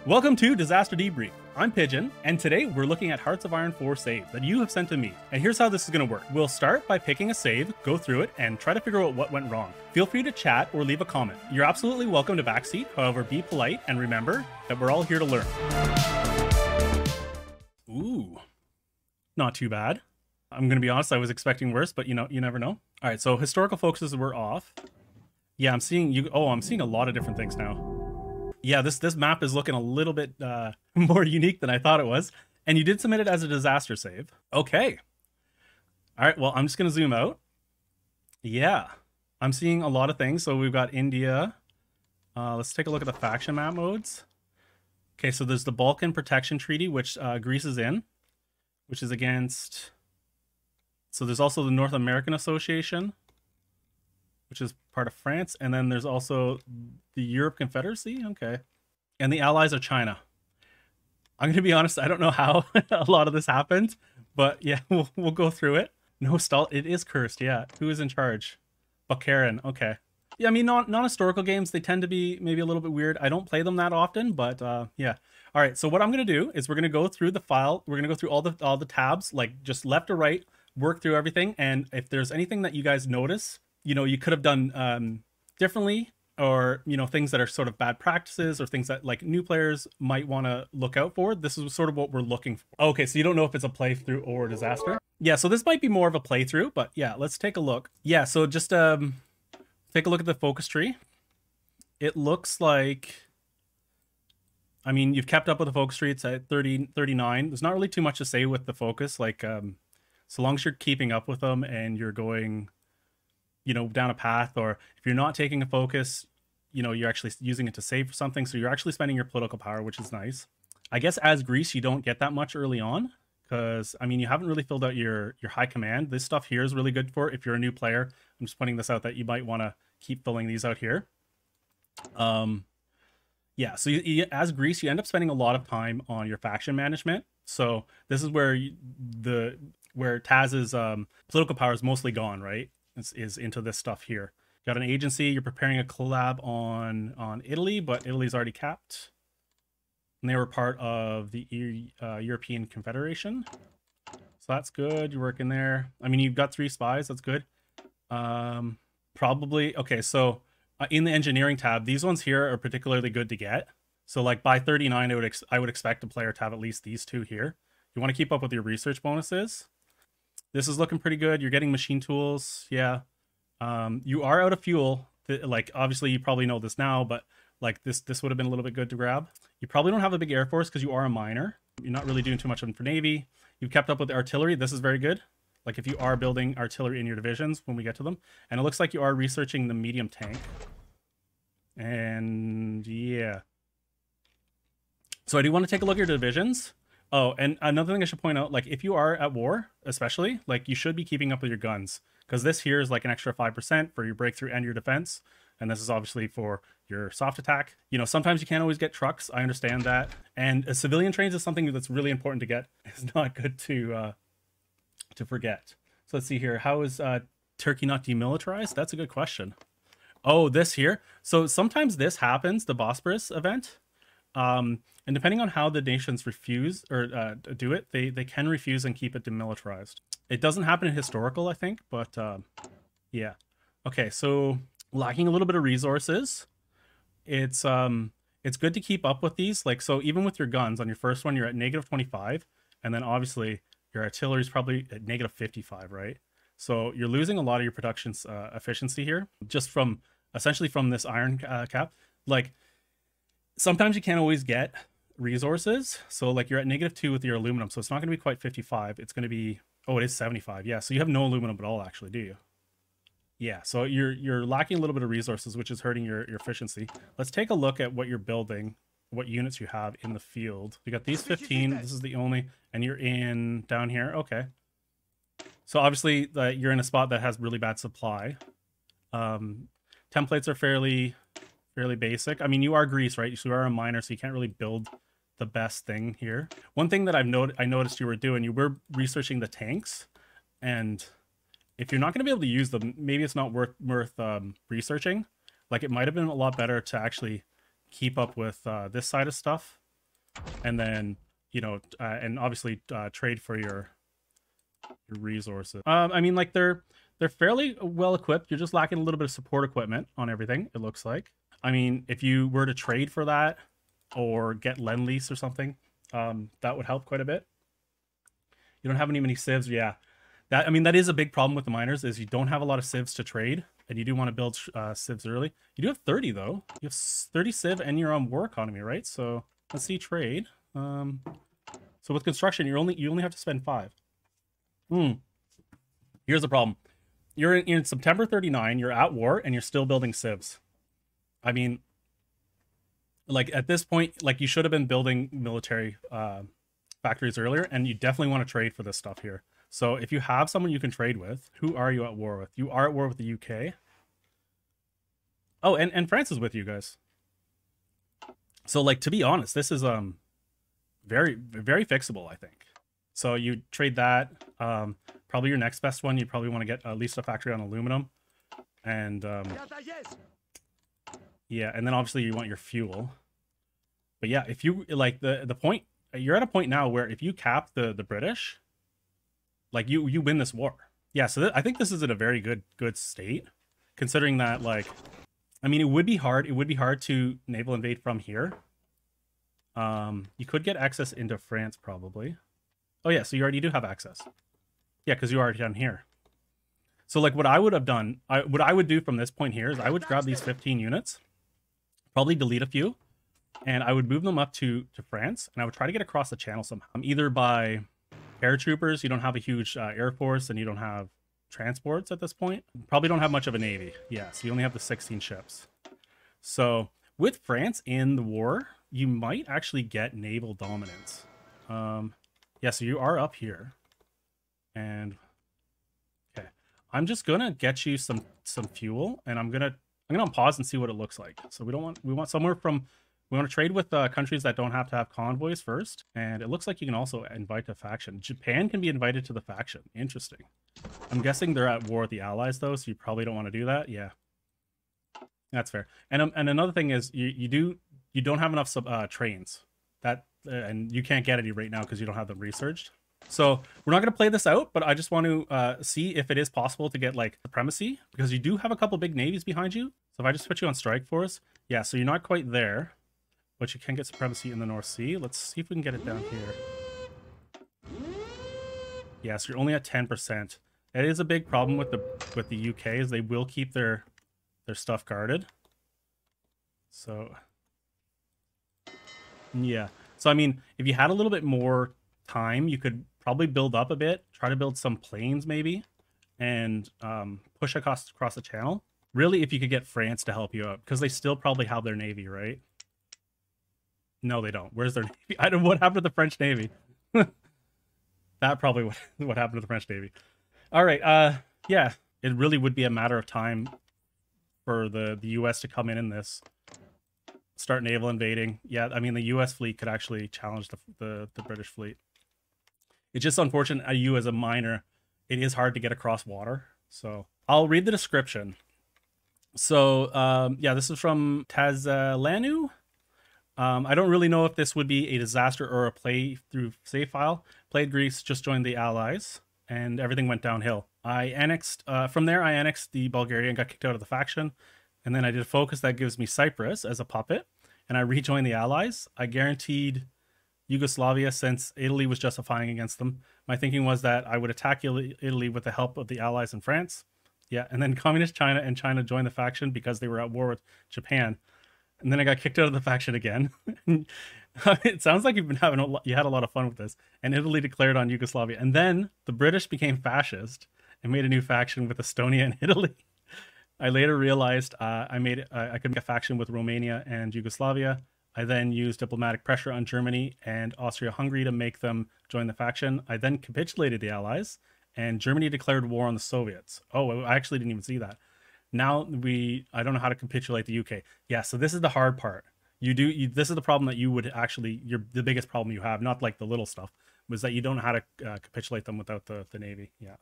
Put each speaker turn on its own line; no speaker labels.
Welcome to Disaster Debrief. I'm Pigeon, and today we're looking at Hearts of Iron 4 saves that you have sent to me. And here's how this is going to work. We'll start by picking a save, go through it, and try to figure out what went wrong. Feel free to chat or leave a comment. You're absolutely welcome to backseat, however, be polite and remember that we're all here to learn. Ooh, not too bad. I'm going to be honest, I was expecting worse, but you never know. All right, so historical focuses were off. Yeah, I'm seeing a lot of different things now. Yeah, this map is looking a little bit more unique than I thought it was. And you did submit it as a disaster save. Okay. All right, well, I'm just going to zoom out. Yeah, I'm seeing a lot of things. So we've got India. Let's take a look at the faction map modes. Okay, so there's the Balkan Protection Treaty, which Greece is in, which is against... So there's also the North American Association, which is part of France. And then there's also the Europe Confederacy. Okay. And the allies are China. I'm going to be honest, I don't know how a lot of this happened, but yeah, we'll go through it. No stall. It is cursed. Yeah. Who is in charge? Bukharan. Okay. Yeah, I mean, non-historical games, they tend to be maybe a little bit weird. I don't play them that often, but yeah. All right. So what I'm going to do is we're going to go through the file. We're going to go through all the tabs, like just left or right, work through everything. And if there's anything that you guys notice, you could have done differently, or things that are sort of bad practices or things that like new players might want to look out for. This is sort of what we're looking for. Okay, so you don't know if it's a playthrough or a disaster. Yeah, so this might be more of a playthrough, but yeah, let's take a look. Yeah, so just take a look at the focus tree. It looks like, I mean, you've kept up with the focus tree. It's at 39. There's not really too much to say with the focus, like so long as you're keeping up with them and you're going down a path, or if you're not taking a focus, you're actually using it to save for something. So you're actually spending your political power, which is nice. I guess as Greece, you don't get that much early on because, I mean, you haven't really filled out your high command. This stuff here is really good for if you're a new player. I'm just pointing this out that you might want to keep filling these out here. Yeah, so as Greece, you end up spending a lot of time on your faction management. So this is where where Taz's political power is mostly gone, right? Is into this stuff here. Got an agency, you're preparing a collab on Italy, but Italy's already capped. And they were part of the European Confederation. So that's good, you're working there. I mean, you've got 3 spies, that's good. Probably, okay, so in the engineering tab, these ones here are particularly good to get. So like by 39, I would expect a player to have at least these 2 here. You want to keep up with your research bonuses. This is looking pretty good. You're getting machine tools. Yeah. You are out of fuel. Like, obviously, you probably know this now, but like this would have been a little bit good to grab. You probably don't have a big air force because you are a miner. You're not really doing too much for Navy. You've kept up with the artillery. This is very good. Like if you are building artillery in your divisions when we get to them. And it looks like you are researching the medium tank. And yeah. So I do want to take a look at your divisions. Oh, and another thing I should point out, like if you are at war, especially, like you should be keeping up with your guns, because this here is like an extra 5% for your breakthrough and your defense. And this is obviously for your soft attack. Sometimes you can't always get trucks. I understand that. And civilian trains is something that's really important to get. It's not good to forget. So let's see here. How is Turkey not demilitarized? That's a good question. Oh, this here. So sometimes this happens, the Bosporus event. And depending on how the nations refuse or do it, they can refuse and keep it demilitarized. It doesn't happen in historical, I think, but yeah. Okay, so lacking a little bit of resources. It's good to keep up with these. Like, so even with your guns, on your first one, you're at -25, and then obviously your artillery is probably at -55, right? So you're losing a lot of your production efficiency here, just from essentially from this iron cap. Like, sometimes you can't always get resources. So like you're at -2 with your aluminum. So it's not going to be quite 55. It's going to be, oh, it is 75. Yeah. So you have no aluminum at all, actually, do you? Yeah. So you're lacking a little bit of resources, which is hurting your efficiency. Let's take a look at what you're building, what units you have in the field. You got these 15. This is the only, and you're in down here. Okay. So obviously you're in a spot that has really bad supply. Templates are fairly basic. I mean, you are Greece, right? So you are a miner, so you can't really build the best thing here. One thing that I noticed you were doing, you were researching the tanks, and if you're not going to be able to use them, maybe it's not worth researching. Like, it might have been a lot better to actually keep up with this side of stuff and then and obviously trade for your resources. I mean, like they're fairly well equipped. You're just lacking a little bit of support equipment on everything, it looks like. I mean, if you were to trade for that or get lend lease or something, that would help quite a bit. You don't have many civs, yeah. That is a big problem with the miners, is you don't have a lot of civs to trade, and you do want to build civs early. You do have 30 though. You have 30 civ, and you're on war economy, right? So let's see trade. So with construction, you only have to spend 5. Here's the problem. You're in September 39. You're at war, and you're still building civs. I mean, like at this point, like you should have been building military factories earlier, and you definitely want to trade for this stuff here. So if you have someone you can trade with, who are you at war with? You are at war with the UK. Oh, and France is with you guys. So like, to be honest, this is very, very fixable, I think. So you trade that. Probably your next best one, you probably want to get at least a factory on aluminum. And yeah, and then obviously you want your fuel. But yeah, if you like the point, you're at a point now where if you cap the British, like you win this war. Yeah, so I think this is in a very good state, considering that, like, I mean, it would be hard to naval invade from here. You could get access into France probably. Oh yeah, so you already do have access. Yeah, because you're already down here. So like what I would have done, what I would do from this point here is I would grab these 15 units, probably delete a few, and I would move them up to France, and I would try to get across the channel somehow. Either by paratroopers, you don't have a huge air force, and you don't have transports at this point. Probably don't have much of a navy. Yeah, so you only have the 16 ships. So with France in the war, you might actually get naval dominance. Yeah, so you are up here. And okay, I'm just gonna get you some fuel, and I'm gonna pause and see what it looks like. So we want somewhere from, we want to trade with countries that don't have to have convoys first, and it looks like you can also invite a faction. Japan can be invited to the faction. Interesting. I'm guessing they're at war with the Allies though, so you probably don't want to do that. Yeah, that's fair. And another thing is you don't have enough trains that and you can't get any right now because you don't have them researched. So we're not going to play this out, but I just want to see if it is possible to get like supremacy, because you do have a couple big navies behind you. So if I just put you on strike force, yeah, so you're not quite there, but you can get supremacy in the North Sea. Let's see if we can get it down here. Yeah, so you're only at 10%. It is a big problem with the UK, is they will keep their stuff guarded. So yeah, so I mean, if you had a little bit more time, you could probably build up a bit, try to build some planes maybe, and push across the channel. Really, if you could get France to help you out, because they still probably have their navy, right? No, they don't. Where's their navy? I don't know what happened to the French navy. That probably what happened to the French navy. All right, yeah, it really would be a matter of time for the US to come in this, start naval invading. Yeah, I mean, the US fleet could actually challenge the British fleet. It's just unfortunate, you as a miner, it is hard to get across water. So I'll read the description. So yeah, this is from Tazlanu. I don't really know if this would be a disaster or a playthrough save file. Played Greece, just joined the Allies, and everything went downhill. I annexed, from there I annexed the Bulgaria and got kicked out of the faction. And then I did a focus that gives me Cyprus as a puppet, and I rejoined the Allies. I guaranteed Yugoslavia since Italy was justifying against them. My thinking was that I would attack Italy with the help of the Allies and France. Yeah, and then Communist China and China joined the faction because they were at war with Japan. And then I got kicked out of the faction again. It sounds like you had a lot of fun with this. And Italy declared on Yugoslavia. And then the British became fascist and made a new faction with Estonia and Italy. I later realized I could make a faction with Romania and Yugoslavia. I then used diplomatic pressure on Germany and Austria-Hungary to make them join the faction. I then capitulated the Allies, and Germany declared war on the Soviets. Oh, I actually didn't even see that. Now I don't know how to capitulate the UK. Yeah, so this is the hard part. This is the problem that you would actually, the biggest problem you have, not like the little stuff, was that you don't know how to capitulate them without the Navy. Yeah.